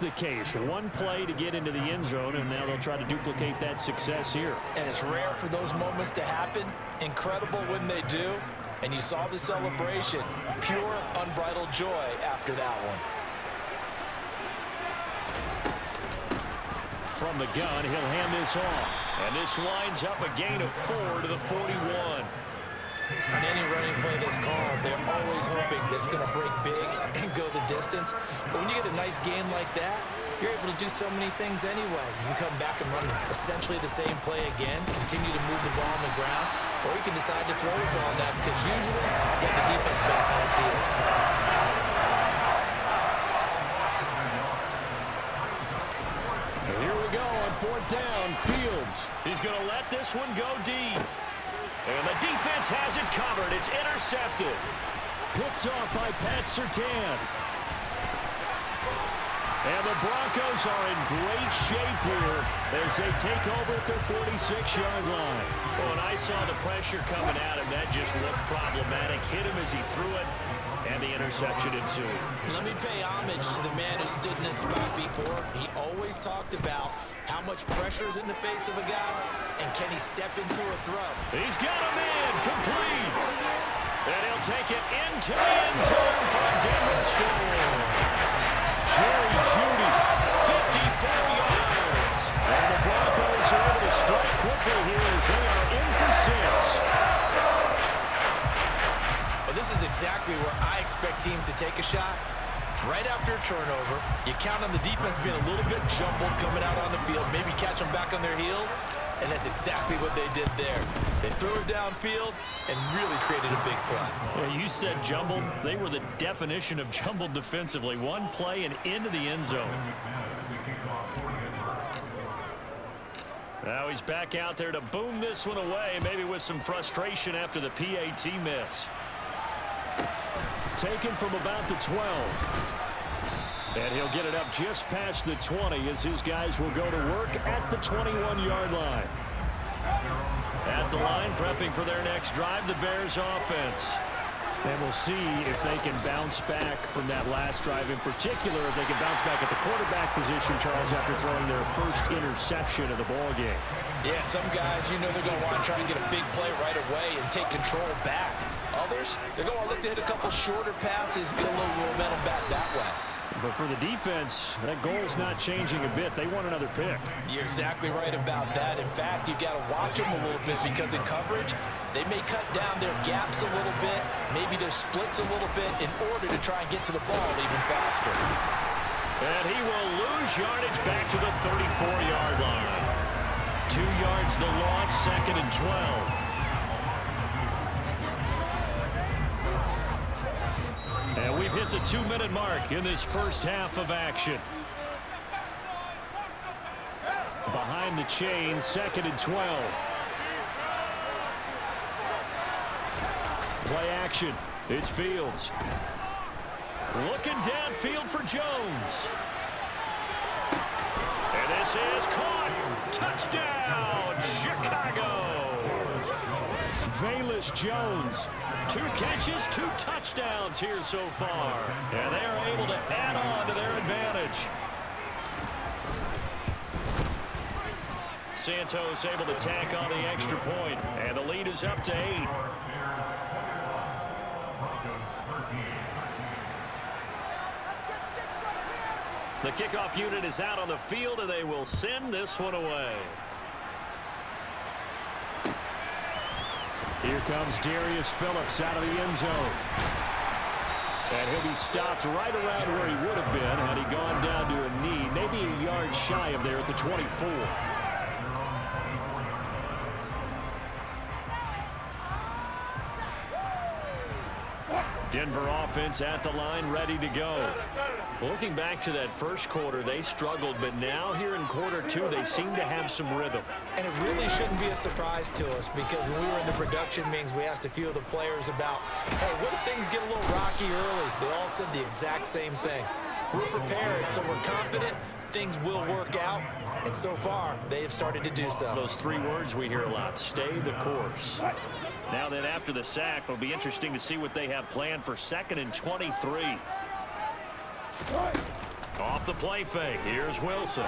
The case, one play to get into the end zone, and now they'll try to duplicate that success here. And it's rare for those moments to happen. Incredible when they do. And you saw the celebration. Pure, unbridled joy after that one. From the gun, he'll hand this off. And this winds up a gain of 4 to the 41. On any running play that's called, they're always hoping that it's going to break big and go the distance. But when you get a nice gain like that, you're able to do so many things anyway. You can come back and run essentially the same play again, continue to move the ball on the ground, or you can decide to throw the ball now because usually you have the defense back on its heels. Here we go on 4th down. Fields. He's going to let this one go deep. And the defense has it covered. It's intercepted. Picked off by Pat Surtain. And the Broncos are in great shape here as they take over at their 46-yard line. Well, when I saw the pressure coming at him, that just looked problematic. Hit him as he threw it, and the interception ensued. Let me pay homage to the man who stood in this spot before. He always talked about how much pressure is in the face of a guy, and can he step into a throw. He's got him in, complete. And he'll take it into the end zone for a Denver score. Jerry Jeudy, 54 yards. And the Broncos are able to strike quickly here as they are in for 6. Well, this is exactly where I expect teams to take a shot. Right after a turnover, you count on the defense being a little bit jumbled coming out on the field, maybe catch them back on their heels, and that's exactly what they did there. They threw it downfield and really created a big play. Yeah, you said jumbled. They were the definition of jumbled defensively. One play and into the end zone. Now he's back out there to boom this one away, maybe with some frustration after the PAT miss. Taken from about the 12. And he'll get it up just past the 20 as his guys will go to work at the 21-yard line. At the line, prepping for their next drive, the Bears offense. And we'll see if they can bounce back from that last drive, in particular if they can bounce back at the quarterback position, Charles, after throwing their first interception of the ball game. Yeah, some guys, you know they're going to want to try and get a big play right away and take control back. Others, they're going to look to hit a couple shorter passes, get a little momentum back that way. But for the defense, that goal's not changing a bit. They want another pick. You're exactly right about that. In fact, you've got to watch them a little bit because in coverage, they may cut down their gaps a little bit, maybe their splits a little bit in order to try and get to the ball even faster. And he will lose yardage back to the 34-yard line. 2 yards the loss, 2nd and 12. And we've hit the 2-minute mark in this first half of action. Behind the chain, 2nd and 12. Play action. It's Fields. Looking downfield for Jones. And this is caught. Touchdown, Chicago. Velus Jones. 2 catches, 2 touchdowns here so far. And they are able to add on to their advantage. Santos able to tack on the extra point. And the lead is up to 8. The kickoff unit is out on the field, and they will send this one away. Here comes Darius Phillips out of the end zone. And he'll be stopped right around where he would have been had he gone down to a knee, maybe a yard shy of there at the 24. Denver offense at the line, ready to go. Looking back to that first quarter, they struggled, but now here in quarter 2, they seem to have some rhythm. And it really shouldn't be a surprise to us because when we were in the production meetings, we asked a few of the players about, hey, what if things get a little rocky early? They all said the exact same thing. We're prepared, so we're confident things will work out, and so far, they have started to do so. Those 3 words we hear a lot, stay the course. Now then, after the sack, it'll be interesting to see what they have planned for 2nd and 23. Off the play fake, here's Wilson.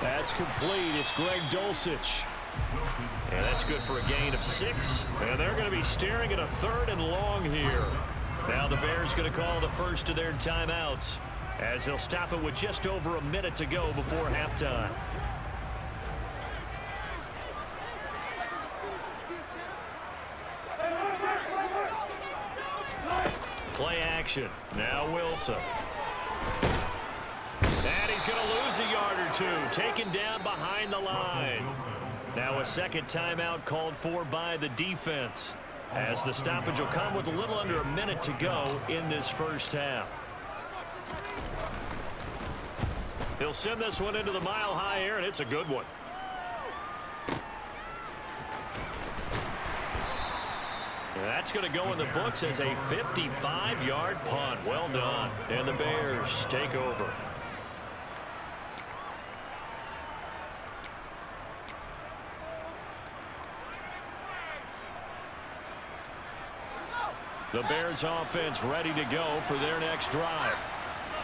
That's complete. It's Greg Dulcich. And that's good for a gain of 6. And they're going to be staring at a 3rd and long here. Now the Bears going to call the first of their timeouts, as they'll stop it with just over a minute to go before halftime. Play action. Now Wilson. And he's going to lose a yard or 2, taken down behind the line. Now a second timeout called for by the defense, as the stoppage will come with a little under a minute to go in this first half. He'll send this one into the mile-high air, and it's a good one. That's going to go in the books as a 55-yard punt. Well done. And the Bears take over. The Bears offense ready to go for their next drive.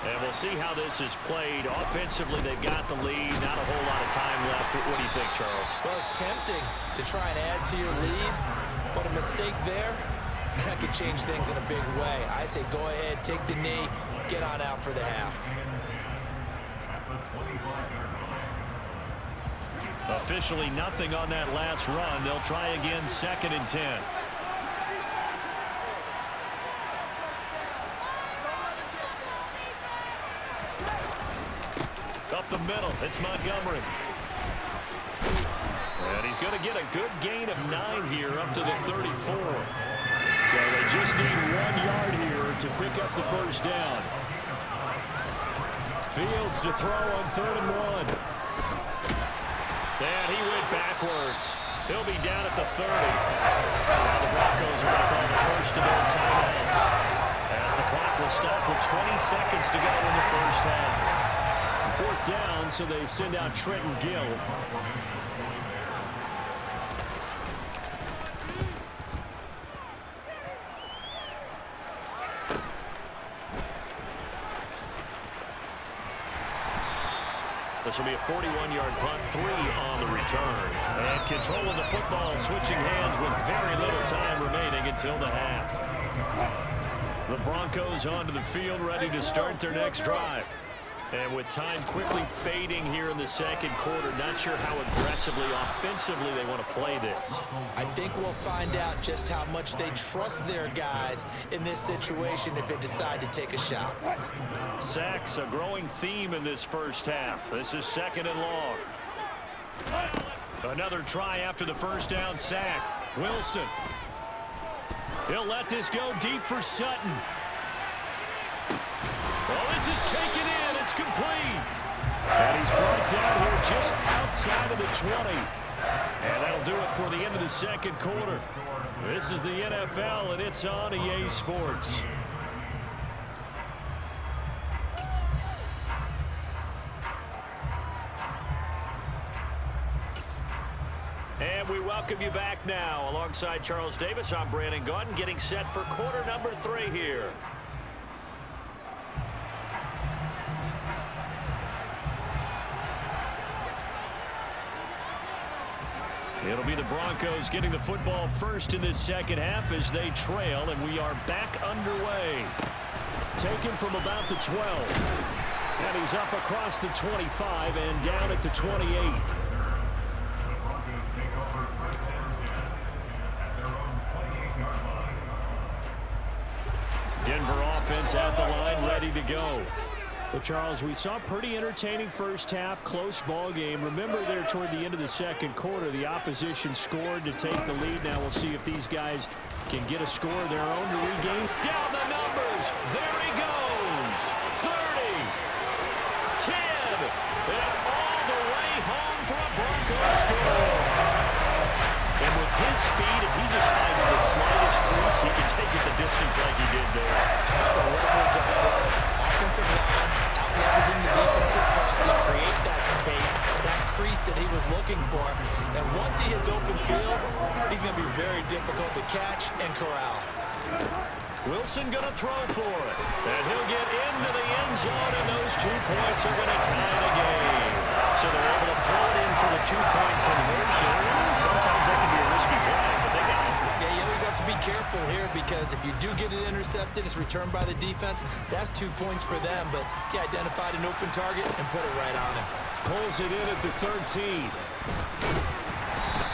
And we'll see how this is played. Offensively, they've got the lead. Not a whole lot of time left. What do you think, Charles? Well, it's tempting to try and add to your lead, but a mistake there, that could change things in a big way. I say go ahead, take the knee, get on out for the half. Officially nothing on that last run. They'll try again, 2nd and 10. Up the middle, it's Montgomery. And he's going to get a good gain of 9 here, up to the 34. So they just need 1 yard here to pick up the first down. Fields to throw on 3rd and 1. And he went backwards. He'll be down at the 30. Now the Broncos are going to call the first of their timeouts, as the clock will stop with 20 seconds to go in the first half. 4th down, so they send out Trenton Gill. This will be a 41-yard punt, 3 on the return. And control of the football, switching hands with very little time remaining until the half. The Broncos onto the field, ready to start their next drive. And with time quickly fading here in the second quarter, not sure how aggressively, offensively they want to play this. I think we'll find out just how much they trust their guys in this situation if they decide to take a shot. Sacks, a growing theme in this first half. This is 2nd and long. Another try after the first down sack. Wilson. He'll let this go deep for Sutton. Well, this is taken in. It's complete. And he's brought down here just outside of the 20. And that'll do it for the end of the second quarter. This is the NFL, and it's on EA Sports. And we welcome you back now. Alongside Charles Davis, I'm Brandon Gaudin, getting set for quarter number 3 here. It'll be the Broncos getting the football first in this second half as they trail, and we are back underway. Taken from about the 12. And he's up across the 25 and down at the 28. Denver offense at the line, ready to go. Well, Charles, we saw a pretty entertaining first half, close ball game. Remember there toward the end of the second quarter, the opposition scored to take the lead. Now we'll see if these guys can get a score of their own to regain. Down the numbers. There he goes. 30, 10, and all the way home for a Broncos score. And with his speed, if he just finds the slightest crease, he can take it the distance like he did there. The leverage up front, offensive line, out-leveraging the defensive front to create that space, that crease that he was looking for. And once he hits open field, he's going to be very difficult to catch and corral. Wilson going to throw for it. And he'll get into the end zone, and those 2 points are going to tie the game. So they're able to throw it in for the 2-point conversion. Sometimes that can be a risky play, but they got it. Yeah, you always have to be careful here because if you do get it intercepted, it's returned by the defense. That's 2 points for them, but he identified an open target and put it right on him. Pulls it in at the 13.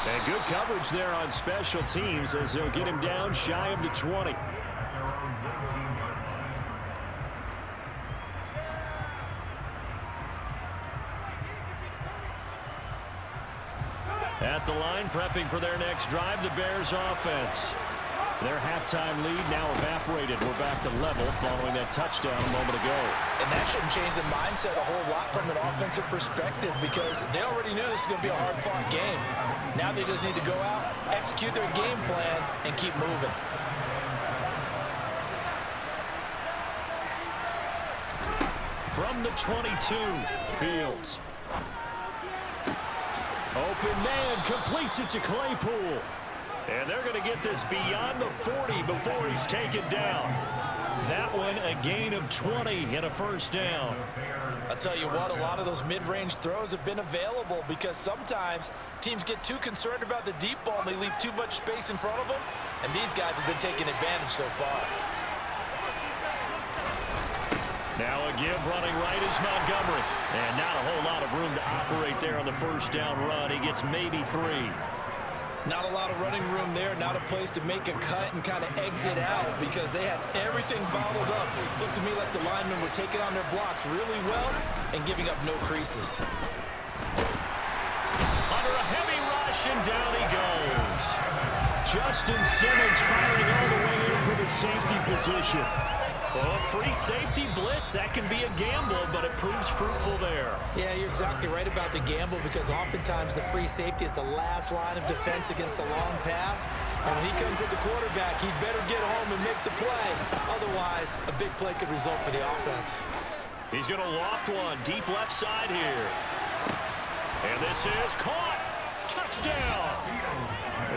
And good coverage there on special teams as they'll get him down shy of the 20. At the line, prepping for their next drive, the Bears offense. Their halftime lead now evaporated. We're back to level following that touchdown a moment ago. And that shouldn't change the mindset a whole lot from an offensive perspective because they already knew this was going to be a hard-fought game. Now they just need to go out, execute their game plan, and keep moving. From the 22, Fields. Open man, completes it to Claypool. And they're going to get this beyond the 40 before he's taken down. That one, a gain of 20 and a first down. I'll tell you what, a lot of those mid-range throws have been available because sometimes teams get too concerned about the deep ball and they leave too much space in front of them. And these guys have been taking advantage so far. Now a give running right is Montgomery. And not a whole lot of room to operate there on the first down run. He gets maybe 3. Not a lot of running room there, not a place to make a cut and kind of exit out because they had everything bottled up. It looked to me like the linemen were taking on their blocks really well and giving up no creases. Under a heavy rush, and down he goes. Justin Simmons firing all the way in from his safety position. Well, a free safety blitz, that can be a gamble, but it proves fruitful there. Yeah, you're exactly right about the gamble because oftentimes the free safety is the last line of defense against a long pass. And when he comes at the quarterback, he'd better get home and make the play. Otherwise, a big play could result for the offense. He's going to loft one deep left side here. And this is caught. Touchdown.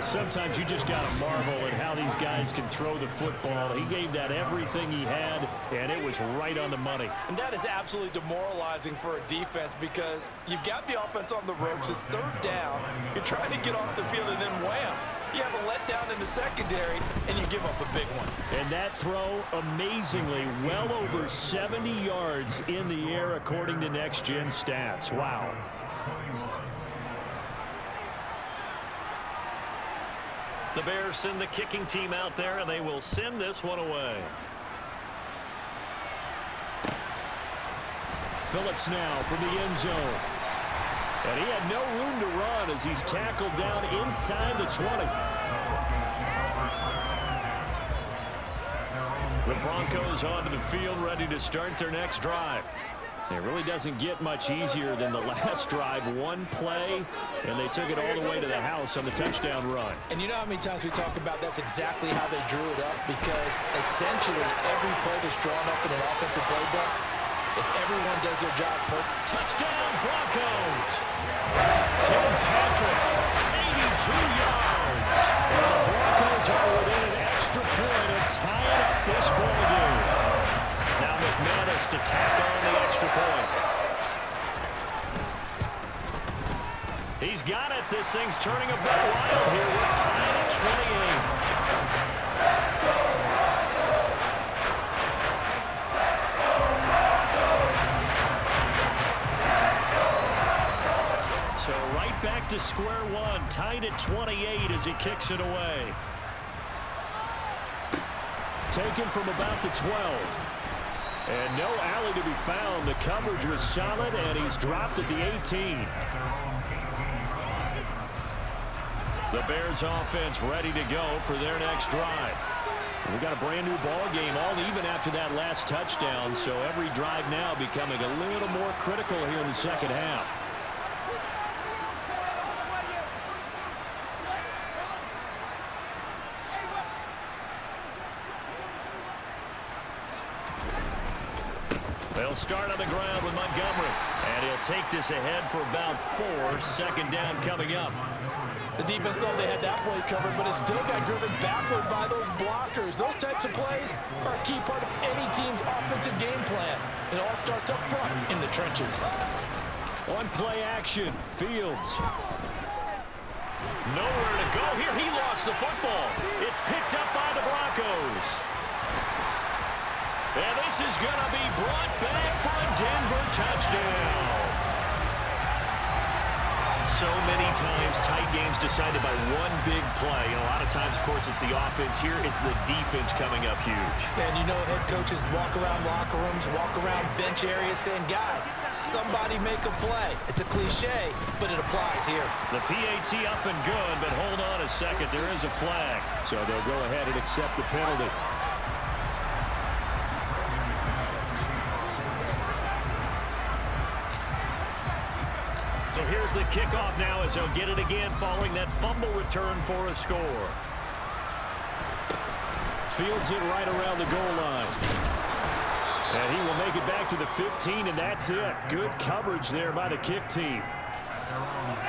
Sometimes you just got to marvel at how these guys can throw the football. He gave that everything he had, and it was right on the money. And that is absolutely demoralizing for a defense because you've got the offense on the ropes. It's third down. You're trying to get off the field, and then wham, you have a letdown in the secondary, and you give up a big one. And that throw, amazingly, well over 70 yards in the air, according to Next Gen Stats. Wow. The Bears send the kicking team out there, and they will send this one away. Phillips now from the end zone. And he had no room to run as he's tackled down inside the 20. The Broncos onto the field, ready to start their next drive. It really doesn't get much easier than the last drive. One play, and they took it all the way to the house on the touchdown run. And you know how many times we talk about that's exactly how they drew it up? Because essentially every play that's drawn up in an offensive playbook, if everyone does their job perfect. Touchdown, Broncos! Tim Patrick, 82 yards. And the Broncos are within an extra point of tying up this ball game. Now McManus to tack on the extra point. He's got it. This thing's turning a bit wild here. We're tied at 28. So right back to square one. Tied at 28 as he kicks it away. Taken from about the 12. And no alley to be found. The coverage was solid, and he's dropped at the 18. The Bears offense ready to go for their next drive. We've got a brand new ball game, all even after that last touchdown, so every drive now becoming a little more critical here in the second half. They'll start on the ground with Montgomery, and he'll take this ahead for about 4. Second down coming up. The defense thought they had that play covered, but it still got driven backward by those blockers. Those types of plays are a key part of any team's offensive game plan. It all starts up front in the trenches. On play action, Fields. Nowhere to go here. He lost the football. It's picked up by the Broncos. And this is going to be brought back for a Denver touchdown. So many times, tight games decided by one big play. And a lot of times, of course, it's the offense. Here, it's the defense coming up huge. And you know head coaches walk around locker rooms, walk around bench areas saying, guys, somebody make a play. It's a cliche, but it applies here. The PAT up and good, but hold on a second. There is a flag. So they'll go ahead and accept the penalty. So here's the kickoff now as he'll get it again following that fumble return for a score. Fields it right around the goal line. And he will make it back to the 15, and that's it. Good coverage there by the kick team.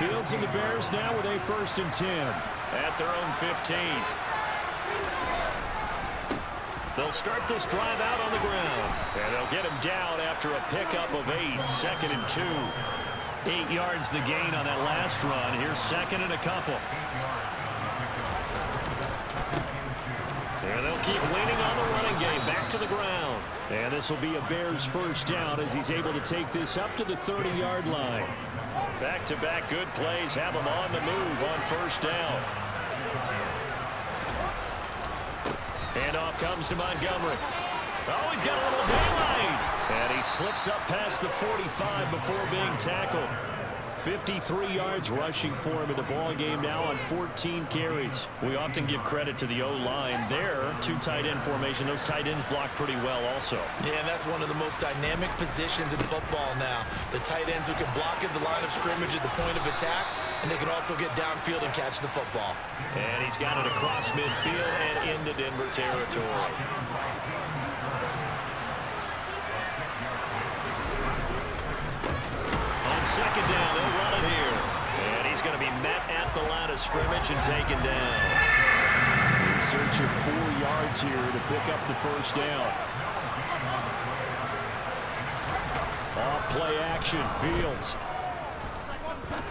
Fields and the Bears now with a 1st and 10. At their own 15. They'll start this drive out on the ground. And they'll get him down after a pickup of 8. 2nd and 2. 8 yards the gain on that last run. Here's 2nd and a couple. And they'll keep leaning on the running game. Back to the ground. And this will be a Bears 1st down as he's able to take this up to the 30-yard line. Back-to-back good plays have him on the move on 1st down. And off comes to Montgomery. Oh, he's got a little daylight. And he slips up past the 45 before being tackled. 53 yards rushing for him in the ball game now on 14 carries. We often give credit to the O-line. There, 2 tight end formation. Those tight ends block pretty well also. Yeah, and that's one of the most dynamic positions in football now. The tight ends who can block at the line of scrimmage at the point of attack, and they can also get downfield and catch the football. And he's got it across midfield and into Denver territory. On 2nd down, they'll run it here. And he's going to be met at the line of scrimmage and taken down. In search of 4 yards here to pick up the 1st down. Off play action, Fields.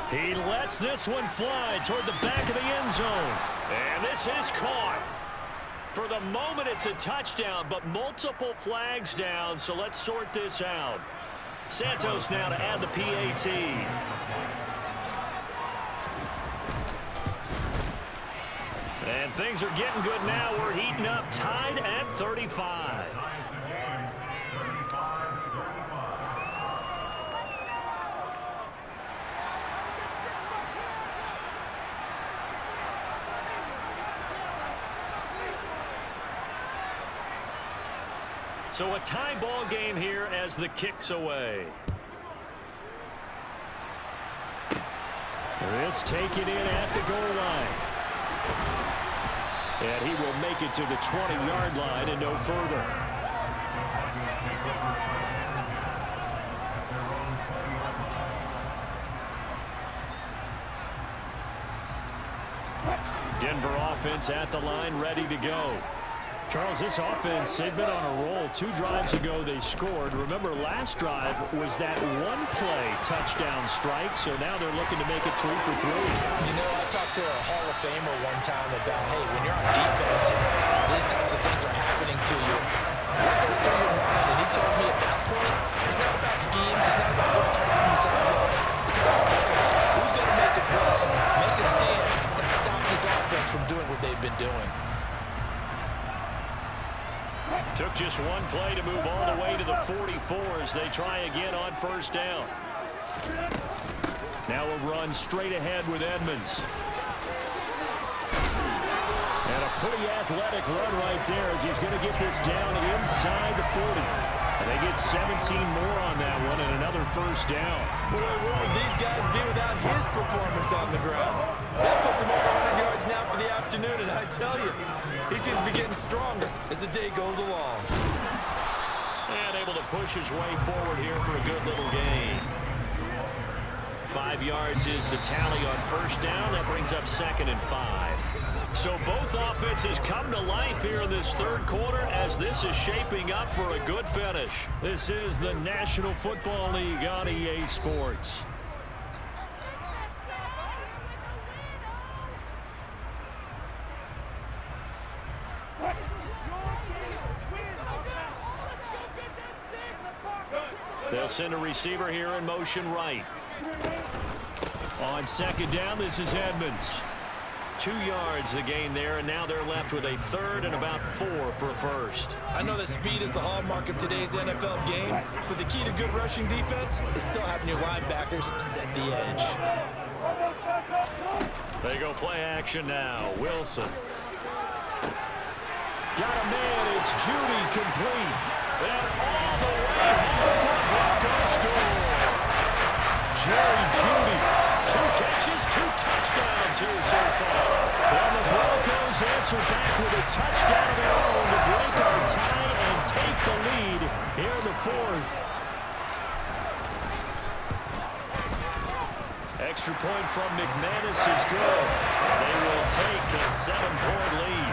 He lets this one fly toward the back of the end zone. And this is caught. For the moment, it's a touchdown, but multiple flags down, so let's sort this out. Santos now to add the PAT. And things are getting good now. We're heating up, tied at 35. So a tie ball game here as the kick's away. This taken in at the goal line. And he will make it to the 20-yard line and no further. Denver offense at the line, ready to go. Charles, this offense, they've been on a roll. 2 drives ago, they scored. Remember, last drive was that one-play touchdown strike, so now they're looking to make it 3 for 3. You know, I talked to a Hall of Famer one time about, hey, when you're on defense and these types of things are happening to you, what goes through your mind? And he told me at that point, it's not about schemes, it's not about what's coming from the sideline. It's about who's going to make a play, make a stand, and stop this offense from doing what they've been doing. Took just one play to move all the way to the 44 as they try again on 1st down. Now a run straight ahead with Edmonds. And a pretty athletic run right there as he's going to get this down inside the 40. And they get 17 more on that one and another 1st down. Boy, what would these guys be without his performance on the ground? That puts him over 100 yards now for the afternoon, and I tell you, he seems to be getting stronger as the day goes along. And able to push his way forward here for a good little gain. 5 yards is the tally on first down. That brings up 2nd and 5. So both offenses come to life here in this third quarter as this is shaping up for a good finish. This is the National Football League on EA Sports. They'll send a receiver here in motion right. On 2nd down, this is Edmonds. 2 yards the gain there, and now they're left with a 3rd and about 4 for a first. I know that speed is the hallmark of today's NFL game, but the key to good rushing defense is still having your linebackers set the edge. They go play action now. Wilson. Got a man. It's Judy complete. And all the way home for the Broncos score. Jerry Judy. 2 catches, 2 touchdowns here so far. And the Broncos answer back with a touchdown of their own to break our tie and take the lead here in the 4th. Extra point from McManus is good. They will take a 7-point lead.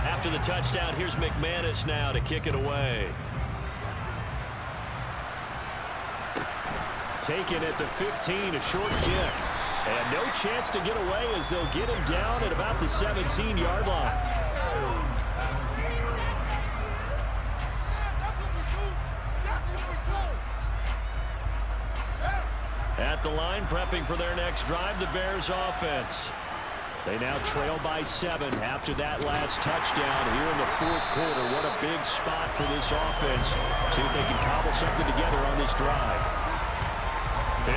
After the touchdown, here's McManus now to kick it away. Taken at the 15, a short kick. And no chance to get away as they'll get him down at about the 17-yard line. At the line, prepping for their next drive, the Bears offense. They now trail by 7 after that last touchdown here in the 4th quarter. What a big spot for this offense. See if they can cobble something together on this drive.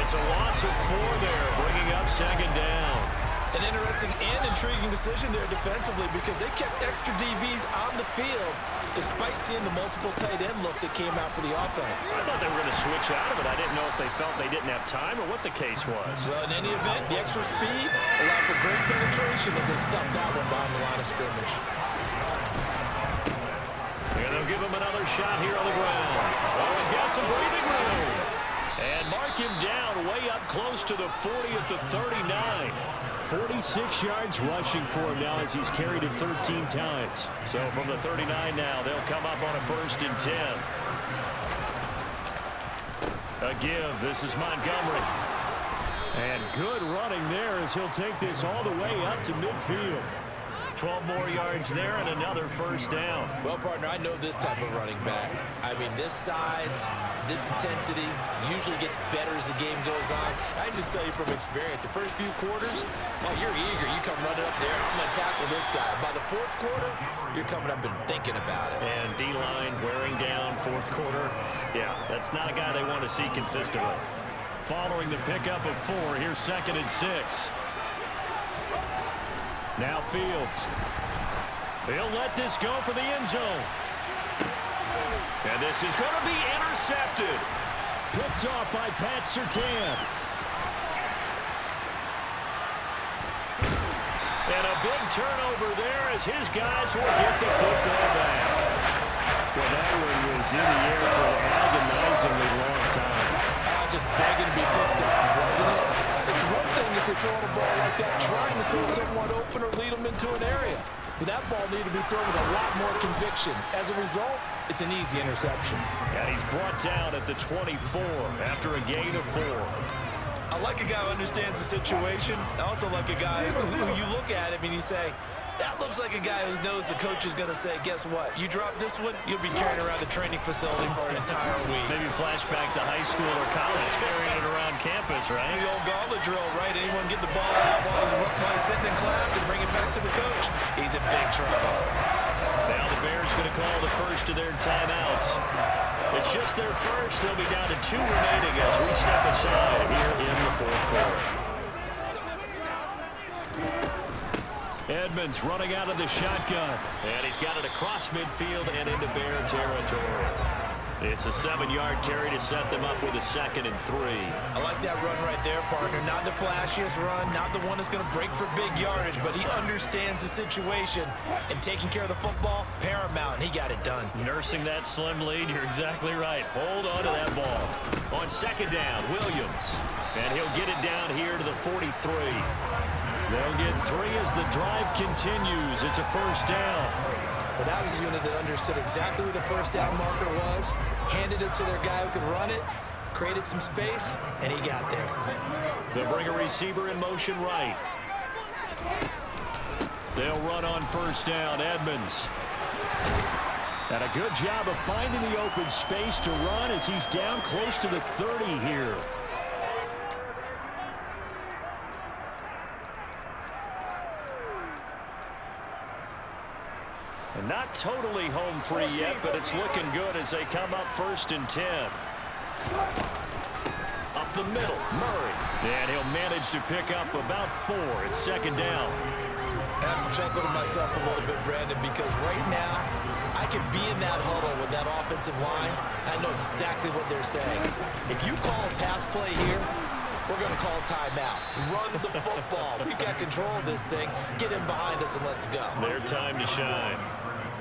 It's a loss of 4 there, bringing up 2nd down. An interesting and intriguing decision there defensively because they kept extra DBs on the field despite seeing the multiple tight end look that came out for the offense. I thought they were going to switch out of it. I didn't know if they felt they didn't have time or what the case was. Well, in any event, the extra speed allowed for great penetration as they stuffed that one behind the line of scrimmage. And they'll give him another shot here on the ground. Oh, he's got some breathing room. And mark him down way up close to the 40 at the 39. 46 yards rushing for him now as he's carried it 13 times. So from the 39 now, they'll come up on a 1st and 10. A give. This is Montgomery. And good running there as he'll take this all the way up to midfield. 12 more yards there and another 1st down. Well, partner, I know this type of running back. I mean, this size, this intensity usually gets better as the game goes on. I just tell you from experience, the first few quarters, oh, you're eager. You come running up there, I'm going to tackle this guy. By the 4th quarter, you're coming up and thinking about it. And D-line wearing down 4th quarter. Yeah, that's not a guy they want to see consistently. Following the pickup of 4, here's 2nd and 6. Now Fields. He'll let this go for the end zone. And this is going to be intercepted. Picked off by Pat Surtain. And a big turnover there as his guys will get the football back. Well, that one was in the air for an agonizingly long time. Just begging to be picked off, wasn't it? It's one thing if you're throwing a ball like that, trying to throw someone open or lead them into an area. But that ball needed to be thrown with a lot more conviction. As a result, it's an easy interception. And he's brought down at the 24 after a gain of 4. I like a guy who understands the situation. I also like a guy who you look at him and you say, that looks like a guy who knows the coach is going to say, guess what? You drop this one, you'll be carrying around the training facility for an entire week. Maybe flashback to high school or college, carrying it around campus, right? The old gauntlet drill, right? Anyone get the ball out while he's sitting in class and bring it back to the coach. He's in big trouble. Now the Bears going to call the first of their timeouts. It's just their first. They'll be down to 2 remaining as we step aside here in the 4th quarter. Edmonds running out of the shotgun. And he's got it across midfield and into Bear territory. It's a 7-yard carry to set them up with a 2nd and 3. I like that run right there, partner. Not the flashiest run, not the one that's going to break for big yardage, but he understands the situation. And taking care of the football, paramount out, and he got it done. Nursing that slim lead, you're exactly right. Hold on to that ball. On second down, Williams. And he'll get it down here to the 43. They'll get 3 as the drive continues. It's a first down. Well, that was a unit that understood exactly where the first down marker was, handed it to their guy who could run it, created some space, and he got there. They'll bring a receiver in motion right. They'll run on first down, Edmonds. And a good job of finding the open space to run as he's down close to the 30 here. And not totally home free yet, but it's looking good as they come up 1st and 10. Up the middle, Murray. And he'll manage to pick up about 4. It's second down. I have to chuckle to myself a little bit, Brandon, because right now I could be in that huddle with that offensive line. I know exactly what they're saying. If you call a pass play here, we're going to call timeout. Run the football. We've got control of this thing. Get in behind us and let's go. Their time to shine.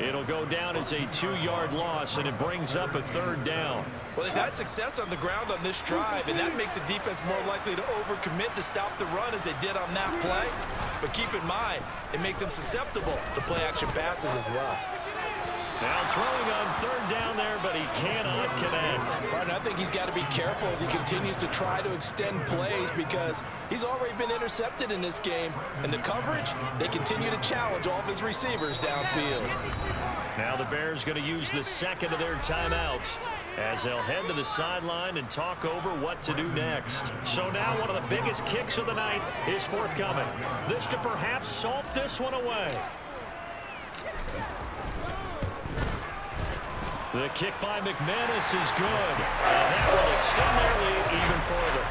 It'll go down as a 2-yard loss, and it brings up a 3rd down. Well, they've had success on the ground on this drive, and that makes a defense more likely to overcommit to stop the run as they did on that play. But keep in mind, it makes them susceptible to play-action passes as well. Now throwing on 3rd down there, but he cannot connect. Martin, I think he's got to be careful as he continues to try to extend plays because he's already been intercepted in this game. And the coverage, they continue to challenge all of his receivers downfield. Now the Bears going to use the second of their timeouts as they'll head to the sideline and talk over what to do next. So now one of the biggest kicks of the night is forthcoming. This to perhaps salt this one away. The kick by McManus is good. And that will extend their lead even further.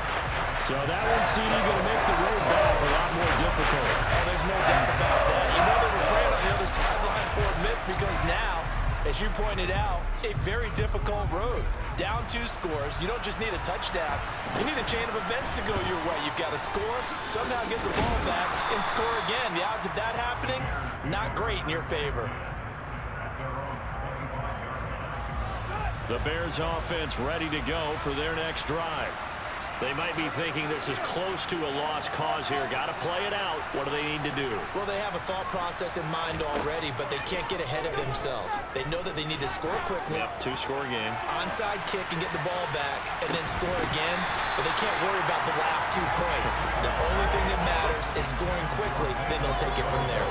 So that one, CD, going to make the road back a lot more difficult. Oh, there's no doubt about that. You know they were playing on the other sideline for a miss because now, as you pointed out, a very difficult road. Down 2 scores. You don't just need a touchdown. You need a chain of events to go your way. You've got to score, somehow get the ball back, and score again. The odds of that happening, not great in your favor. The Bears offense ready to go for their next drive. They might be thinking this is close to a lost cause here. Got to play it out. What do they need to do? Well, they have a thought process in mind already, but they can't get ahead of themselves. They know that they need to score quickly. Yep, 2-score game. Onside kick and get the ball back, and then score again. But they can't worry about the last 2 points. The only thing that matters is scoring quickly. Then they'll take it from there.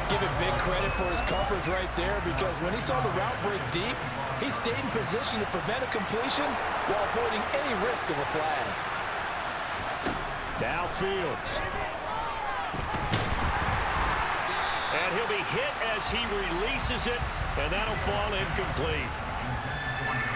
Give it big credit for his coverage right there because when he saw the route break deep, he stayed in position to prevent a completion while avoiding any risk of a flag. Now Fields. And he'll be hit as he releases it, and that'll fall incomplete.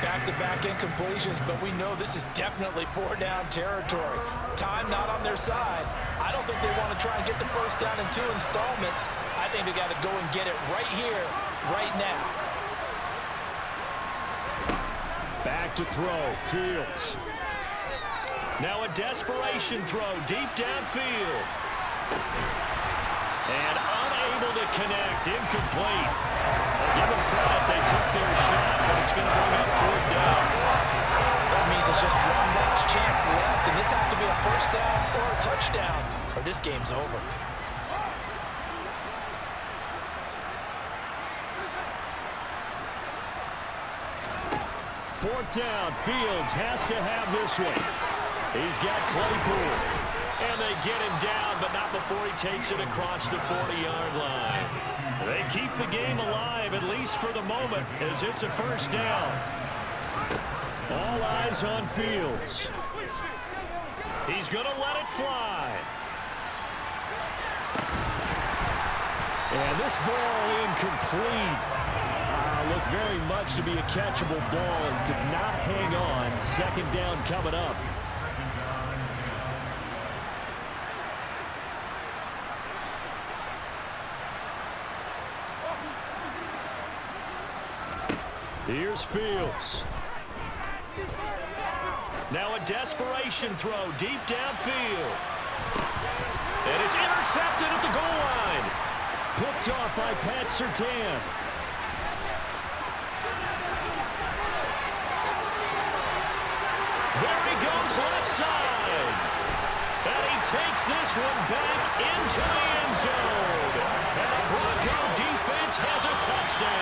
Back-to-back incompletions, but we know this is definitely 4-down territory. Time not on their side. I don't think they want to try and get the first down in 2 installments. I think they got to go and get it right here, right now. Back to throw, Fields. Now a desperation throw deep downfield. And unable to connect, incomplete. I'll give them credit, they took their shot, but it's going to bring up 4th down. That means it's just one last chance left, and this has to be a first down or a touchdown, or this game's over. Fourth down, Fields has to have this one. He's got Claypool. And they get him down, but not before he takes it across the 40-yard line. They keep the game alive, at least for the moment, as it's a first down. All eyes on Fields. He's going to let it fly. And this ball incomplete. Looked very much to be a catchable ball and could not hang on. Second down coming up. Here's Fields. Now a desperation throw deep downfield. And it's intercepted at the goal line. Picked off by Pat Surtain. takes this one back into the end zone. And the Bronco defense has a touchdown.